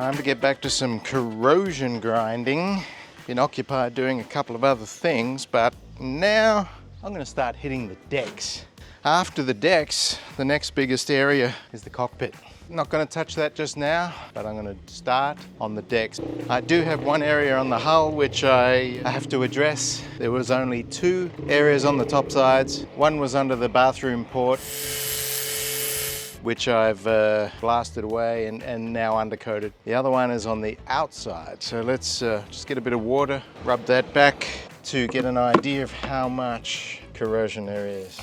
Time to get back to some corrosion grinding. Been occupied doing a couple of other things, but now I'm going to start hitting the decks. After the decks, the next biggest area is the cockpit. Not going to touch that just now, but I'm going to start on the decks. I do have one area on the hull which I have to address. There was only 2 areas on the top sides. One was under the bathroom port, which I've blasted away and now undercoated. The other one is on the outside. So let's just get a bit of water, rub that back to get an idea of how much corrosion there is.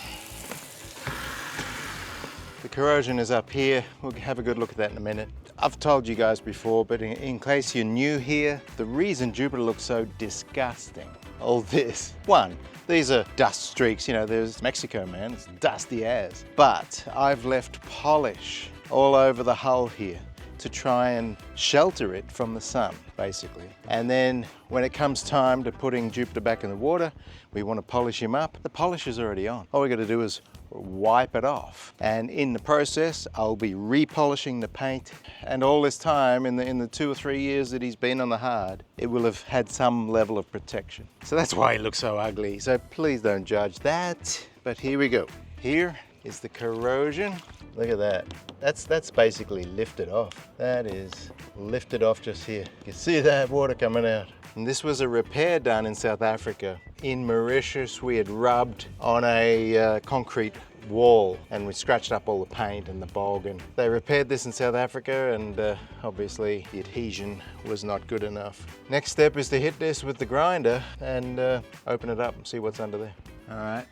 The corrosion is up here. We'll have a good look at that in a minute. I've told you guys before, but in case you're new here, the reason Jupiter looks so disgusting, all this, one, these are dust streaks, you know, there's Mexico, man, it's dusty as. But I've left polish all over the hull here to try and shelter it from the sun, basically. And then when it comes time to putting Jupiter back in the water, we want to polish him up. The polish is already on. All we got to do is wipe it off. And in the process, I'll be repolishing the paint. And all this time, in the 2 or 3 years that he's been on the hard, it will have had some level of protection. So that's why he looks so ugly. So please don't judge that. But here we go. Here is the corrosion. Look at that. That's basically lifted off. That is lifted off just here. You can see that water coming out. And this was a repair done in South Africa. In Mauritius, we had rubbed on a concrete wall and we scratched up all the paint and the bog, and they repaired this in South Africa, and obviously the adhesion was not good enough. Next step is to hit this with the grinder and open it up and see what's under there. All right,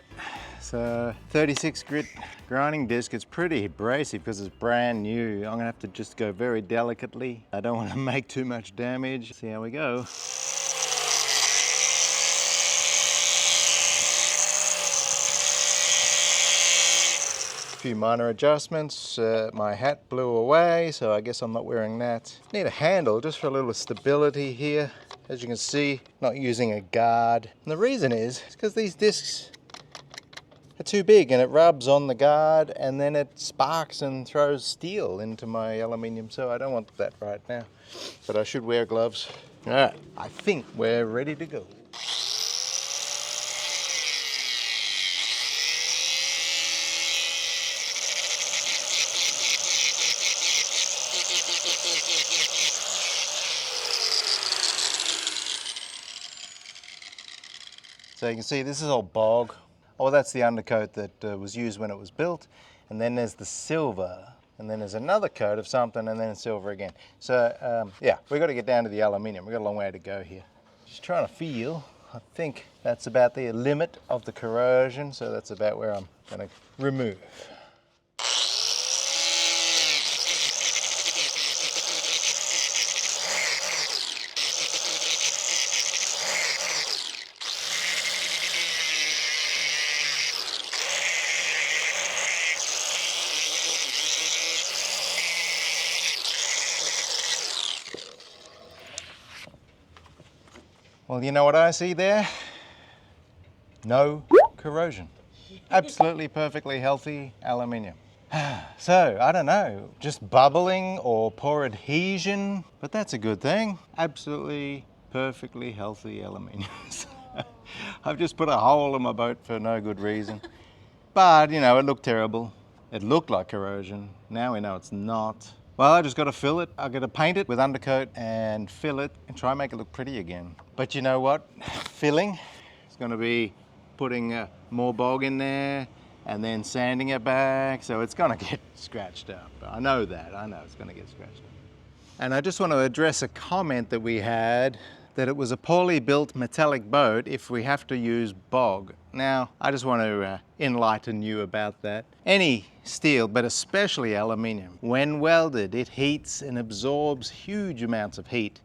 so 36 grit grinding disc. It's pretty abrasive because it's brand new. I'm gonna have to just go very delicately. I don't want to make too much damage. See how we go. Few minor adjustments. My hat blew away, so I guess I'm not wearing that. Need a handle just for a little stability here. As you can see, not using a guard. And the reason is because these discs are too big and it rubs on the guard and then it sparks and throws steel into my aluminium, so I don't want that right now. But I should wear gloves. All right, I think we're ready to go. So you can see this is all bog. Oh, that's the undercoat that was used when it was built. And then there's the silver. And then there's another coat of something, and then silver again. So yeah, we've got to get down to the aluminium. We've got a long way to go here. Just trying to feel. I think that's about the limit of the corrosion. So that's about where I'm going to remove. Well, you know what I see there? No corrosion. Absolutely perfectly healthy aluminium. So, I don't know, just bubbling or poor adhesion, but that's a good thing. Absolutely perfectly healthy aluminium. I've just put a hole in my boat for no good reason. But, you know, it looked terrible. It looked like corrosion. Now we know it's not. Well, I just got to fill it. I got to paint it with undercoat and fill it and try and make it look pretty again. But you know what? Filling is going to be putting more bog in there and then sanding it back. So it's going to get scratched up. I know that. I know it's going to get scratched up. And I just want to address a comment that we had, that it was a poorly built metallic boat if we have to use bog. Now, I just want to enlighten you about that. Any steel, but especially aluminium, when welded, it heats and absorbs huge amounts of heat.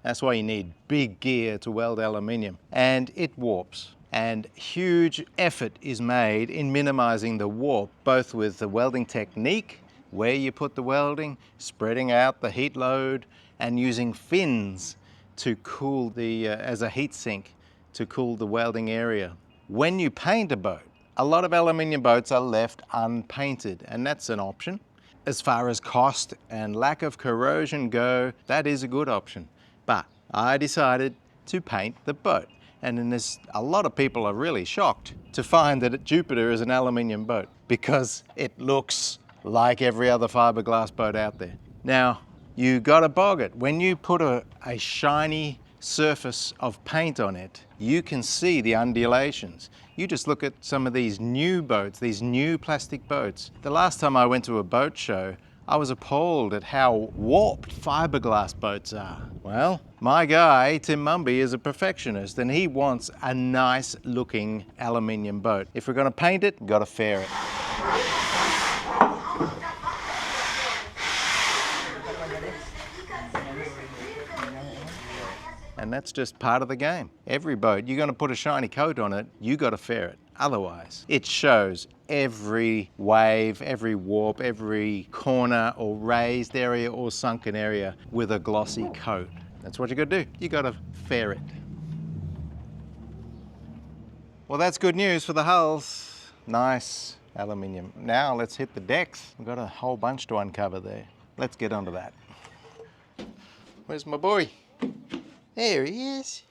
That's why you need big gear to weld aluminium. And it warps. And huge effort is made in minimizing the warp, both with the welding technique, where you put the welding, spreading out the heat load, and using fins to cool the, as a heat sink, to cool the welding area. When you paint a boat, a lot of aluminium boats are left unpainted, and that's an option. as far as cost and lack of corrosion go, that is a good option. But I decided to paint the boat. And then a lot of people are really shocked to find that Jupiter is an aluminium boat because it looks like every other fiberglass boat out there. Now, you gotta bog it. When you put a shiny surface of paint on it, you can see the undulations. You just look at some of these new boats, these new plastic boats. The last time I went to a boat show, I was appalled at how warped fiberglass boats are. Well, my guy, Tim Mumby, is a perfectionist and he wants a nice looking aluminium boat. If we're gonna paint it, we've gotta fair it. And that's just part of the game. Every boat, you're gonna put a shiny coat on it, you gotta fair it. Otherwise, it shows every wave, every warp, every corner or raised area or sunken area with a glossy coat. That's what you gotta do. You gotta fair it. Well, that's good news for the hulls. Nice aluminium. Now let's hit the decks. We've got a whole bunch to uncover there. Let's get onto that. Where's my boy? There he is.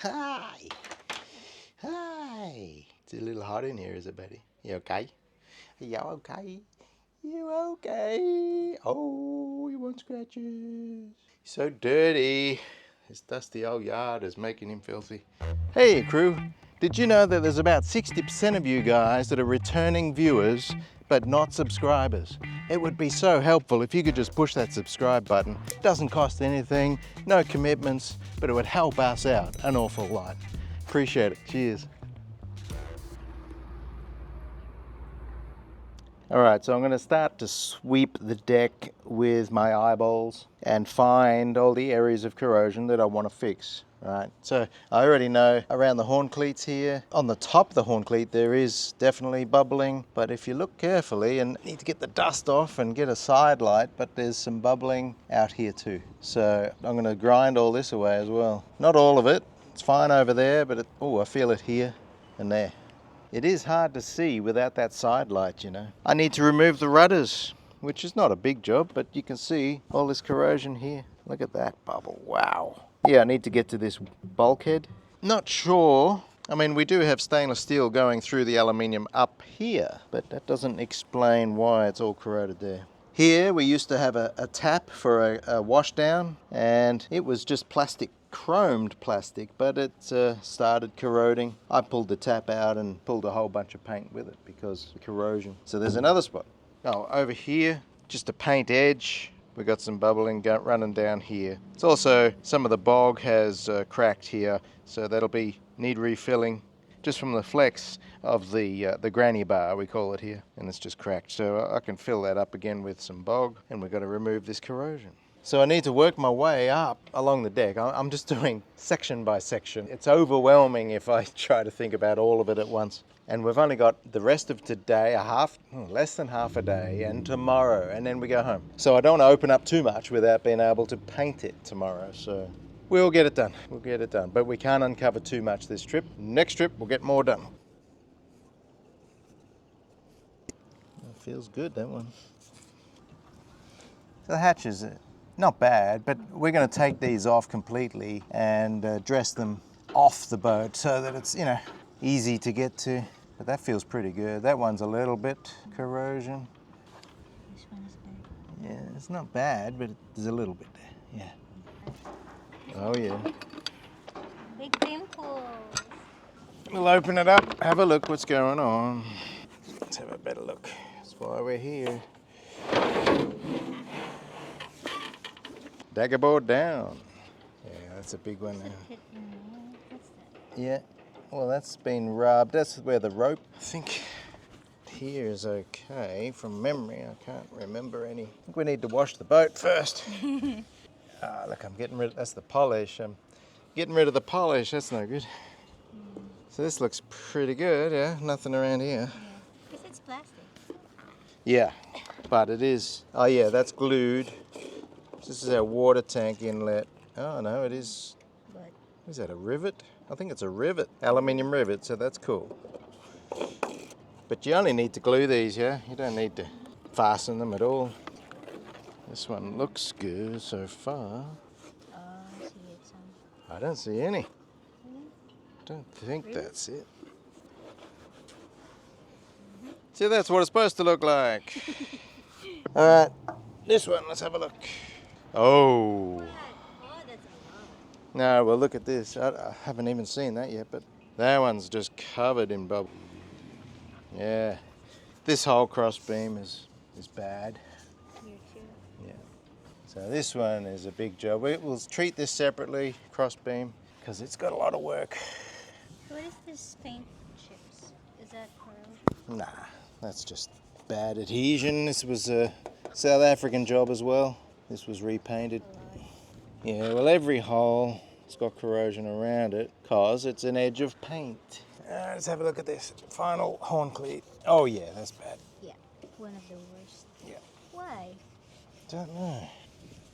Hi. Hi. It's a little hot in here, is it, buddy? You okay? Are you okay? You okay? Oh, you want scratches? He's so dirty. This dusty old yard is making him filthy. Hey, crew. Did you know that there's about 60% of you guys that are returning viewers but not subscribers? It would be so helpful if you could just push that subscribe button. It doesn't cost anything, no commitments, but it would help us out an awful lot. Appreciate it. Cheers. All right, so I'm going to start to sweep the deck with my eyeballs and find all the areas of corrosion that I want to fix. Right, so I already know around the horn cleats here, on the top of the horn cleat there is definitely bubbling, but if you look carefully and need to get the dust off and get a side light, but there's some bubbling out here too. So I'm going to grind all this away as well. Not all of it, it's fine over there, but I feel it here and there. It is hard to see without that side light, you know. I need to remove the rudders, which is not a big job, but you can see all this corrosion here. Look at that bubble, wow. Yeah, I need to get to this bulkhead. Not sure. I mean, we do have stainless steel going through the aluminium up here, but that doesn't explain why it's all corroded there. Here, we used to have a tap for a wash down, and it was just plastic, chromed plastic, but it started corroding. I pulled the tap out and pulled a whole bunch of paint with it because of corrosion. So there's another spot. Oh, over here, just a paint edge. We've got some bubbling running down here. It's also, some of the bog has cracked here, so that'll need refilling just from the flex of the granny bar, we call it here, and it's just cracked. So I can fill that up again with some bog, and we've got to remove this corrosion. So I need to work my way up along the deck. I'm just doing section by section. It's overwhelming if I try to think about all of it at once. And we've only got the rest of today, less than half a day, and tomorrow, and then we go home. So I don't want to open up too much without being able to paint it tomorrow. So we'll get it done. We'll get it done. But we can't uncover too much this trip. Next trip, we'll get more done. That feels good, that one. So the hatches are not bad, but we're going to take these off completely and dress them off the boat so that it's, easy to get to. But that feels pretty good. That one's a little bit corrosion. This one is bad. Yeah, it's not bad, but there's a little bit there. Yeah. Oh yeah. Big pimples. We'll open it up, have a look what's going on. Let's have a better look. That's why we're here. Daggerboard down. Yeah, that's a big one now. What's that? Yeah. Well, that's been rubbed. That's where the rope, I think here is okay from memory. I can't remember any. I think we need to wash the boat first. Look, I'm getting rid of, that's the polish. I'm getting rid of the polish. That's no good. So this looks pretty good, yeah? Nothing around here. Yeah. Because it's plastic. Yeah, but it is. Oh yeah, that's glued. This is our water tank inlet. Oh no, it is. What? Is that a rivet? I think it's a rivet, aluminium rivet, so that's cool. But you only need to glue these, yeah? You don't need to fasten them at all. This one looks good so far. Oh, I see it. Some. I don't see any. Really? Don't think Really? that's it. See, that's what it's supposed to look like. All right, this one, let's have a look. Oh. What? Oh, that's a lot. No, well, look at this. I haven't even seen that yet, but that one's just covered in bubble. Yeah. This whole cross beam is bad. Here too. Yeah. So this one is a big job. We'll treat this separately, cross beam, because it's got a lot of work. What is this paint chips? Is that corrosion? Nah, that's just bad adhesion. This was a South African job as well. This was repainted. Yeah, well, every hole has got corrosion around it because it's an edge of paint. Let's have a look at this final horn cleat. Oh yeah, that's bad. Yeah, one of the worst. Yeah. Why? Don't know.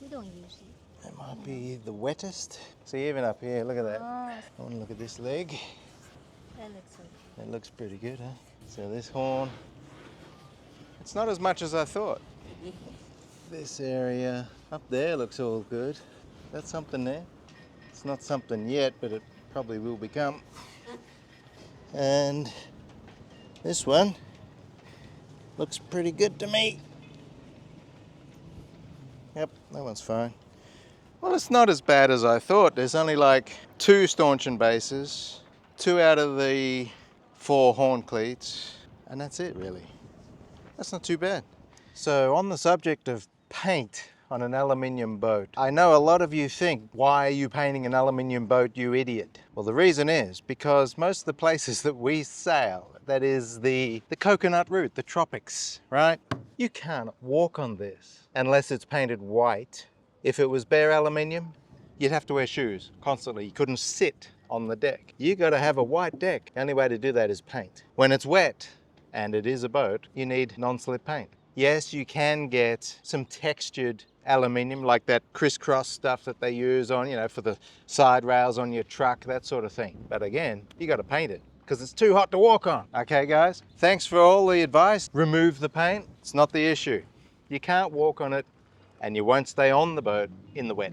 We don't use it. It might be the wettest. See, even up here, look at that. Oh, I want to look at this leg. that looks so good. That looks pretty good, huh? So this horn, it's not as much as I thought. This area up there looks all good. That's something there. It's not something yet, but it probably will become. And this one looks pretty good to me. Yep, that one's fine. Well, it's not as bad as I thought. There's only like 2 stanchion bases, 2 out of the 4 horn cleats, and that's it really. That's not too bad. So on the subject of paint on an aluminium boat, I know a lot of you think, why are you painting an aluminium boat, you idiot? Well, the reason is because most of the places that we sail, that is the coconut route, the tropics, right? You can't walk on this unless it's painted white. If it was bare aluminium, you'd have to wear shoes constantly. You couldn't sit on the deck. You got to have a white deck. The only way to do that is paint. When it's wet, and it is a boat, you need non-slip paint. Yes, you can get some textured aluminium, like that crisscross stuff that they use on, for the side rails on your truck, that sort of thing. But again, you got to paint it because it's too hot to walk on. Okay, guys? Thanks for all the advice. Remove the paint. It's not the issue. You can't walk on it and you won't stay on the boat in the wet.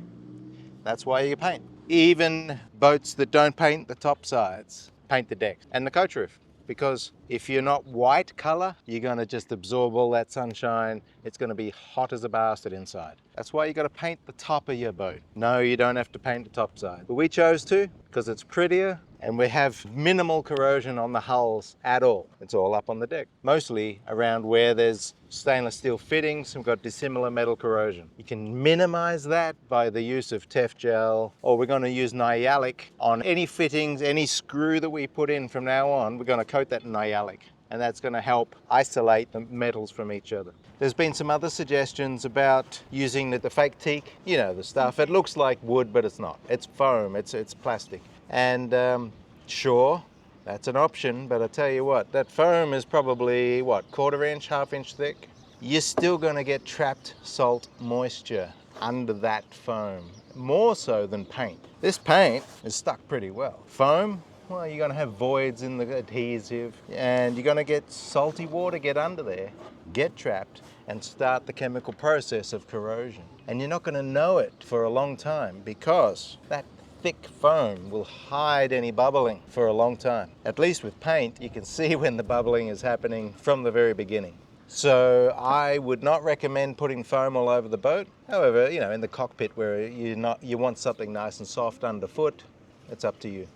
That's why you paint. Even boats that don't paint the top sides, paint the deck and the coach roof. Because if you're not white color, you're gonna just absorb all that sunshine. It's gonna be hot as a bastard inside. That's why you gotta paint the top of your boat. No, you don't have to paint the top side. But we chose to because it's prettier and we have minimal corrosion on the hulls at all. It's all up on the deck. Mostly around where there's stainless steel fittings, we've got dissimilar metal corrosion. You can minimize that by the use of Tef gel, or we're gonna use Nyalic on any fittings, any screw that we put in from now on, we're gonna coat that in Nyalic. And that's gonna help isolate the metals from each other. There's been some other suggestions about using the fake teak, the stuff. It looks like wood, but it's not. It's foam, it's plastic. And sure, that's an option, but I tell you what, that foam is probably, quarter inch, half inch thick? You're still gonna get trapped salt moisture under that foam, more so than paint. This paint is stuck pretty well. Foam, well, you're gonna have voids in the adhesive and you're gonna get salty water get under there, get trapped, and start the chemical process of corrosion. And you're not gonna know it for a long time because that thick foam will hide any bubbling for a long time. At least with paint, you can see when the bubbling is happening from the very beginning. So I would not recommend putting foam all over the boat. However, in the cockpit where you want something nice and soft underfoot, it's up to you.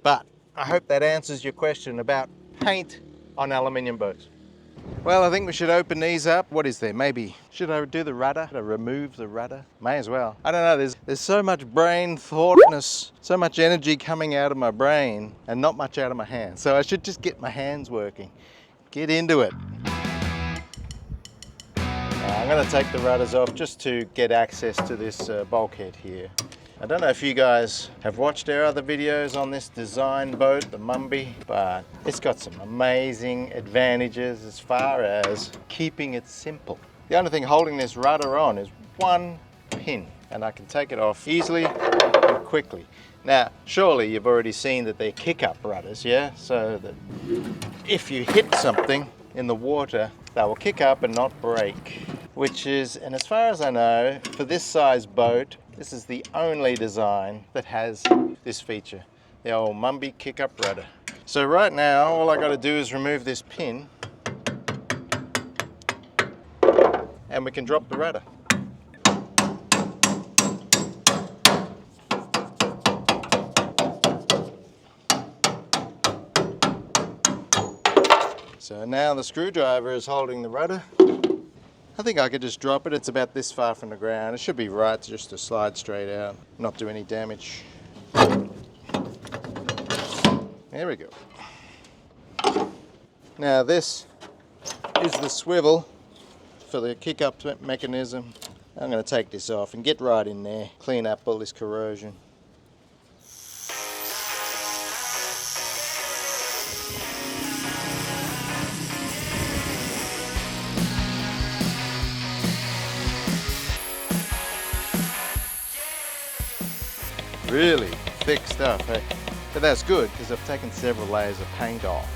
But I hope that answers your question about paint on aluminium boats. Well, I think we should open these up. What is there? Maybe, should I do the rudder? Should I remove the rudder? May as well. I don't know, there's so much brain thoughtness, so much energy coming out of my brain and not much out of my hands. So I should just get my hands working. Get into it. Now, I'm gonna take the rudders off just to get access to this bulkhead here. I don't know if you guys have watched our other videos on this design boat, the Mumby, but it's got some amazing advantages as far as keeping it simple. The only thing holding this rudder on is one pin, and I can take it off easily and quickly. Now, surely you've already seen that they're kick-up rudders, yeah? So that if you hit something in the water, they will kick up and not break. which is, and as far as I know, for this size boat, this is the only design that has this feature, the old Mumby kick-up rudder. So right now, all I got to do is remove this pin, and we can drop the rudder. So now the screwdriver is holding the rudder. I think I could just drop it. It's about this far from the ground. It should be right just to slide straight out, not do any damage. There we go. Now this is the swivel for the kick-up mechanism. I'm going to take this off and get right in there, clean up all this corrosion. Really thick stuff, eh? But that's good because I've taken several layers of paint off.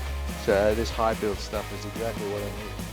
So this high build stuff is exactly what I need.